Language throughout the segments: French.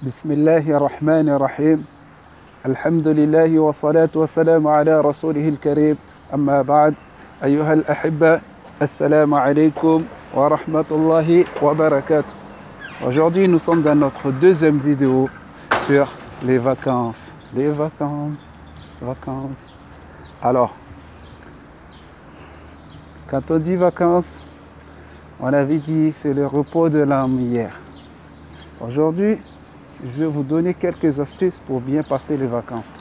بسم الله الرحمن الرحيم الحمد لله والصلاة والسلام على رسوله الكريم أما بعد أيها الأحبة السلام عليكم ورحمة الله وبركاته. Aujourd'hui nous sommes dans notre deuxième vidéo sur les vacances. Les vacances. Alors, quand on dit vacances, on avait dit c'est le repos de l'âme hier. Aujourd'hui, je vais vous donner quelques astuces pour bien passer les vacances.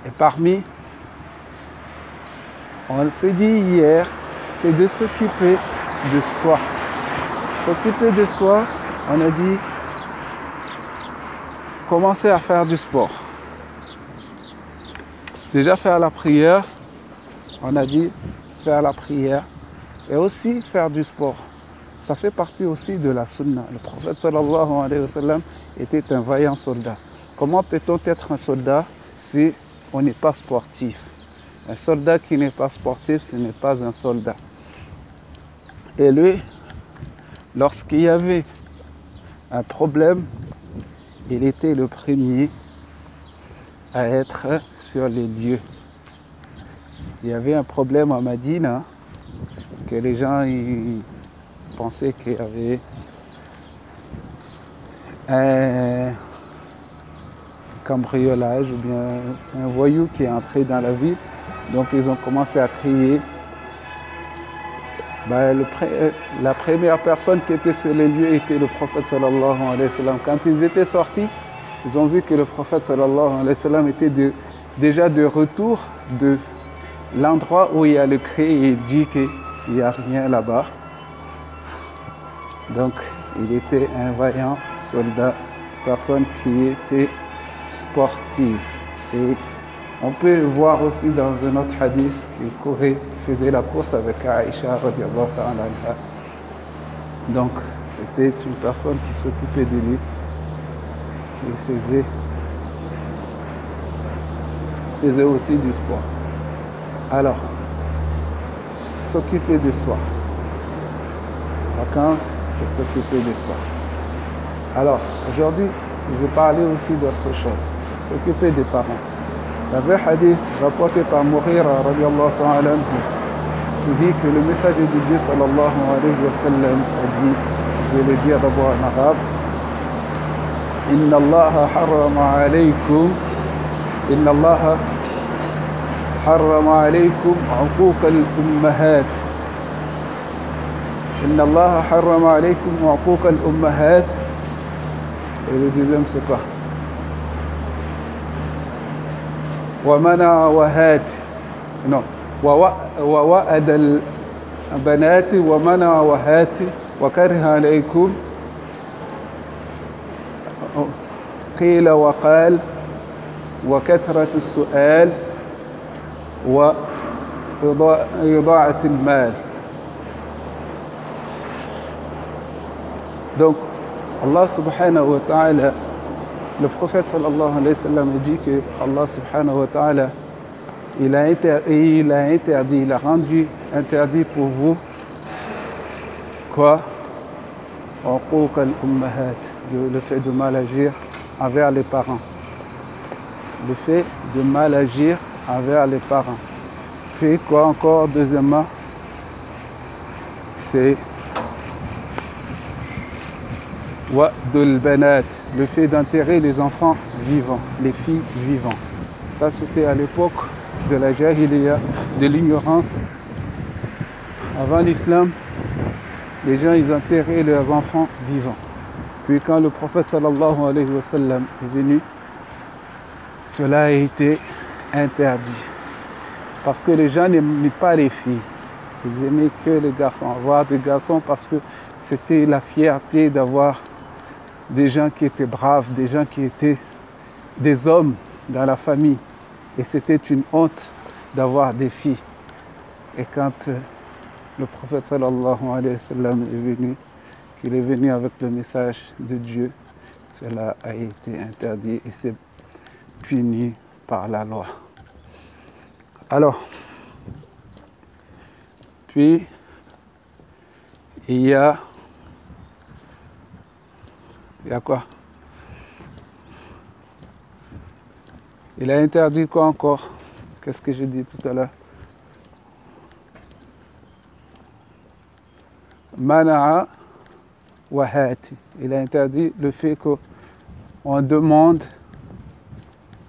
Et parmi, on s'est dit hier, c'est de s'occuper de soi. S'occuper de soi, on a dit, commencer à faire du sport. Déjà faire la prière, on a dit faire la prière et aussi faire du sport. Ça fait partie aussi de la sunna. Le prophète sallallahu alayhi wa sallam était un vaillant soldat. Comment peut-on être un soldat si on n'est pas sportif? Un soldat qui n'est pas sportif, ce n'est pas un soldat. Et lui, lorsqu'il y avait un problème, il était le premier à être sur les lieux. Il y avait un problème à Médine, que les gens pensaient qu'il y avait un cambriolage ou bien un voyou qui est entré dans la ville. Donc ils ont commencé à crier. La première personne qui était sur les lieux était le prophète sallallahu alayhi wa sallam. Quand ils étaient sortis, ils ont vu que le prophète sallallahu alayhi wa sallam était déjà de retour de l'endroit où il y a le cri et il dit qu'il n'y a rien là-bas. Donc il était un vaillant soldat, personne qui était sportive. Et on peut voir aussi dans un autre hadith qu'il faisait la course avec Aïcha radiallahu ta'ala anha. Donc c'était une personne qui s'occupait de lui, qui faisait aussi du sport. Alors, s'occuper de soi. Vacances, c'est s'occuper de soi. Alors, aujourd'hui, je vais parler aussi d'autre chose. S'occuper des parents. Dans un hadith rapporté par Mughira radiallahu ta'ala anhu, qui dit que le messager de Dieu sallallahu alayhi wa sallam a dit, je vais le dire d'abord en arabe, Inna Allah harrama alaykum uquq al-ummahat. Inna Allah harrama alaykum uquq al-ummahat. Et le deuxième c'est quoi? ومنع وهات ووأد البنات ومنع وهات وكره عليكم قيل وقال وكثرة السؤال وإضاعة المال. Donc Allah subhanahu wa ta'ala, le prophète sallallahu alayhi wa sallam a dit que Allah subhanahu wa ta'ala, il a rendu interdit pour vous quoi? Uquq al-ummahat, le fait de mal agir envers les parents. Le fait de mal agir envers les parents. Puis quoi encore? Deuxièmement, c'est wa'dul banat, le fait d'enterrer les enfants vivants, les filles vivantes. Ça c'était à l'époque de la jahiliya, de l'ignorance. Avant l'islam, les gens ils enterraient leurs enfants vivants. Puis quand le prophète sallallahu alayhi wa sallam est venu, cela a été interdit. Parce que les gens n'aimaient pas les filles. Ils aimaient que les garçons, avoir des garçons parce que c'était la fierté d'avoir des gens qui étaient braves, des gens qui étaient des hommes dans la famille. Et c'était une honte d'avoir des filles. Et quand le prophète sallallahu alayhi wa sallam est venu, qu'il est venu avec le message de Dieu, cela a été interdit et c'est puni par la loi. Alors, puis il y a quoi? Il a interdit quoi encore? Qu'est-ce que j'ai dit tout à l'heure? Mana'a wa hati. Il a interdit le fait qu'on demande,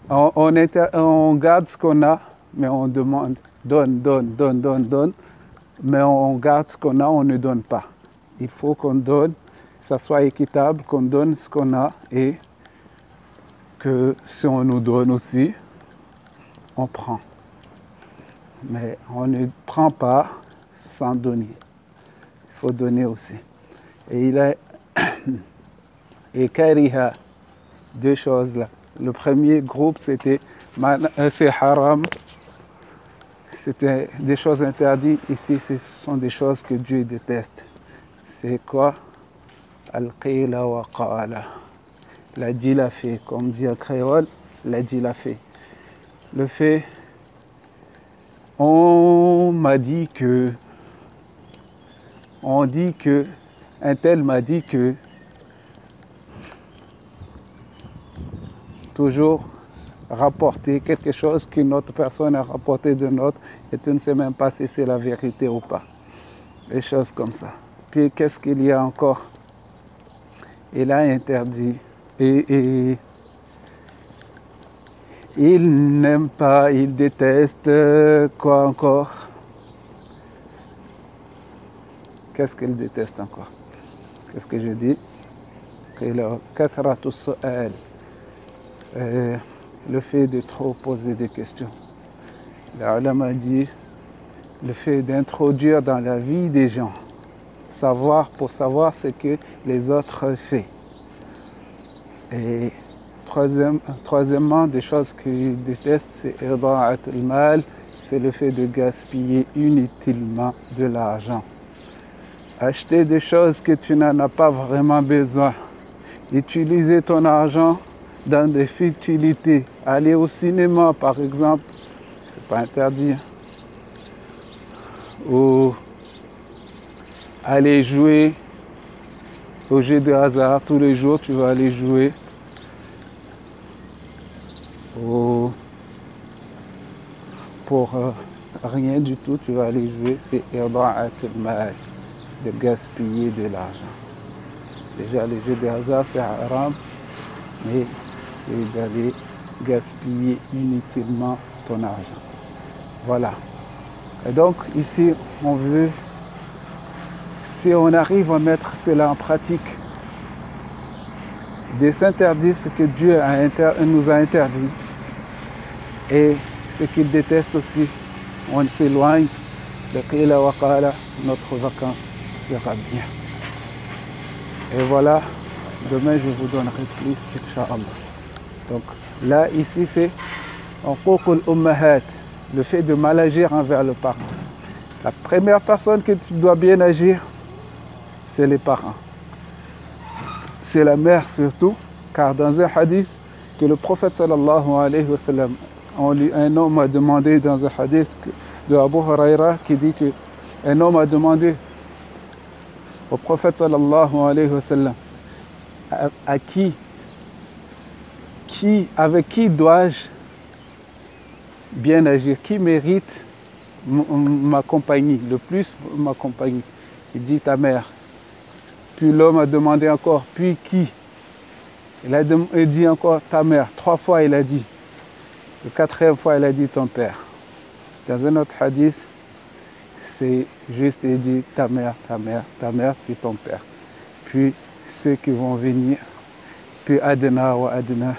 on garde ce qu'on a, mais on demande, donne, mais on garde ce qu'on a, on ne donne pas. Il faut qu'on donne, que ça soit équitable, qu'on donne ce qu'on a et que si on nous donne aussi, on prend. Mais on ne prend pas sans donner. Il faut donner aussi. Et il a et kariha, deux choses là. Le premier groupe c'est haram, c'était des choses interdites. Ici ce sont des choses que Dieu déteste. C'est quoi? Al-qila wa qala. La dit la fait, comme dit en créole, la dit la fait. Le fait, on dit que, un tel m'a dit que, toujours rapporter quelque chose qu'une autre personne a rapporté de notre et tu ne sais même pas si c'est la vérité ou pas. Des choses comme ça. Puis qu'est-ce qu'il y a encore? Il a interdit et il n'aime pas, il déteste, quoi encore? Qu'est-ce qu'il déteste encore? Qu'est-ce que je dis? Le fait de trop poser des questions. L'ulama dit le fait d'introduire dans la vie des gens, pour savoir ce que les autres font. Et troisièmement, des choses qu'il déteste, c'est ida'at al-mal, c'est le fait de gaspiller inutilement de l'argent. Acheter des choses que tu n'en as pas vraiment besoin. Utiliser ton argent dans des futilités. Aller au cinéma, par exemple, c'est pas interdit. Ou aller jouer au jeu de hasard. Tous les jours, tu vas aller jouer. Ou pour rien du tout, tu vas aller jouer. C'est ida'at al-mal, de gaspiller de l'argent. Déjà, les jeux de hasard, c'est haram, mais c'est d'aller gaspiller inutilement ton argent. Voilà. Et donc, ici, on veut, si on arrive à mettre cela en pratique, de s'interdire ce que Dieu nous a interdit et ce qu'il déteste aussi, on s'éloigne de qila wa qala, notre vacance sera bien. Et voilà, demain je vous donnerai plus, Inch'Allah. Donc là, ici, c'est uququl ummahat, le fait de mal agir envers le parent. La première personne que tu dois bien agir, c'est les parents. C'est la mère surtout, car dans un hadith que le prophète sallallahu alayhi wa sallam, un homme a demandé dans un hadith de Abu Huraira qui dit que un homme a demandé au prophète sallallahu alayhi wa sallam, avec qui dois-je bien agir? Qui mérite ma compagnie, le plus ma compagnie? Il dit ta mère. Puis l'homme a demandé encore, puis qui? Il dit encore ta mère. 3 fois il a dit. La 4e fois il a dit ton père. Dans un autre hadith, c'est juste, il dit ta mère, puis ton père. Puis ceux qui vont venir, puis adna wa adna,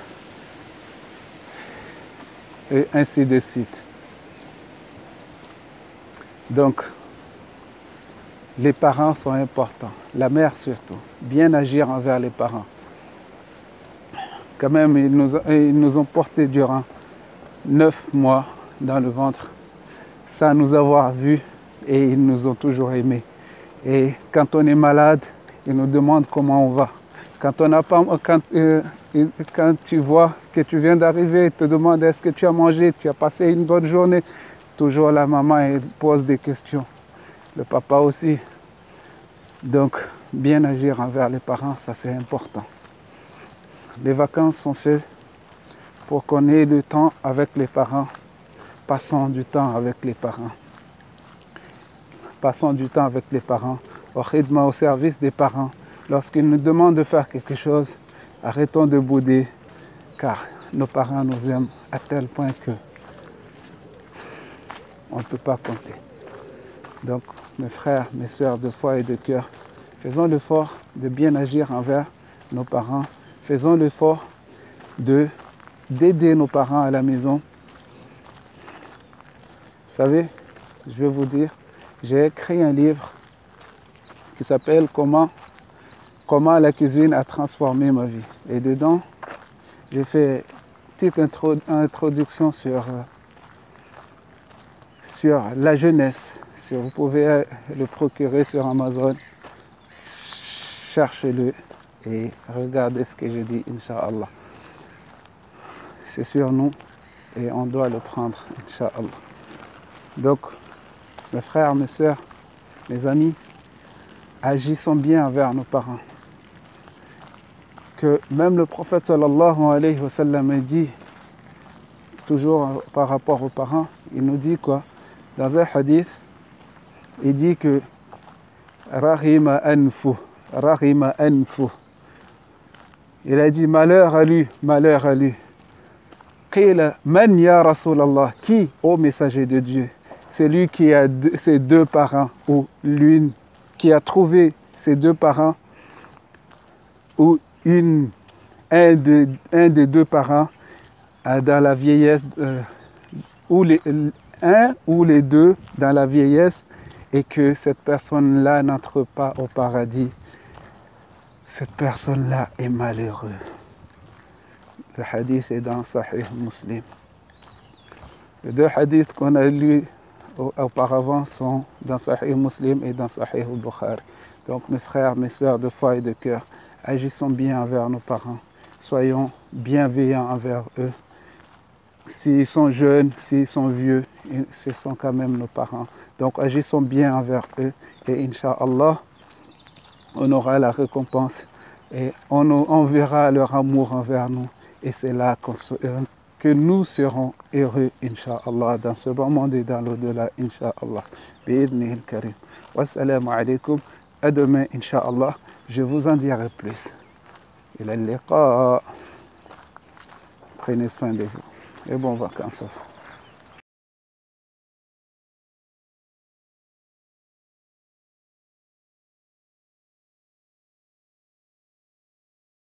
et ainsi de suite. Donc, les parents sont importants, la mère surtout, bien agir envers les parents. Quand même, ils nous ont portés durant 9 mois dans le ventre, sans nous avoir vus, et ils nous ont toujours aimés. Et quand on est malade, ils nous demandent comment on va. Quand tu vois que tu viens d'arriver, ils te demandent est-ce que tu as mangé, tu as passé une bonne journée. Toujours la maman elle pose des questions. Le papa aussi. Donc, bien agir envers les parents, ça c'est important. Les vacances sont faites pour qu'on ait du temps avec les parents. Passons du temps avec les parents. Passons du temps avec les parents. Au service des parents. Lorsqu'ils nous demandent de faire quelque chose, arrêtons de bouder, car nos parents nous aiment à tel point que on ne peut pas compter. Donc, mes frères, mes sœurs de foi et de cœur, faisons l'effort de bien agir envers nos parents. Faisons l'effort d'aider nos parents à la maison. Vous savez, je vais vous dire, j'ai écrit un livre qui s'appelle Comment la cuisine a transformé ma vie. Et dedans, j'ai fait une petite introduction sur la jeunesse. Si vous pouvez le procurer sur Amazon, cherchez-le et regardez ce que j'ai dit, Inch'Allah. C'est sur nous et on doit le prendre, Inch'Allah. Donc, mes frères, mes sœurs, mes amis, agissons bien envers nos parents. Que même le prophète sallallahu alayhi wa sallam a dit, toujours par rapport aux parents, il nous dit quoi? Dans un hadith, il dit que Rahima anfu. Il a dit malheur à lui, malheur à lui. Qila man ya Rasulallah, qui, ô messager de Dieu? Celui qui a ses deux parents, ou l'une, qui a trouvé ses deux parents, ou un des deux parents dans la vieillesse, un ou les deux dans la vieillesse, et que cette personne-là n'entre pas au paradis. Cette personne-là est malheureuse. Le hadith est dans Sahih Muslim. Les deux hadiths qu'on a lus auparavant sont dans Sahih Muslim et dans Sahih Bukhari. Donc mes frères, mes sœurs de foi et de cœur, agissons bien envers nos parents. Soyons bienveillants envers eux. S'ils sont jeunes, s'ils sont vieux, ce sont quand même nos parents. Donc agissons bien envers eux et Inch'Allah, on aura la récompense et on verra leur amour envers nous. Et c'est là que nous serons heureux, Inch'Allah, dans ce bon monde et dans l'au-delà, Inch'Allah. Bi'idnihil karim. Wassalamu alaikum. À demain, Inch'Allah, je vous en dirai plus. Ila al-liqa. Prenez soin de vous et bonnes vacances.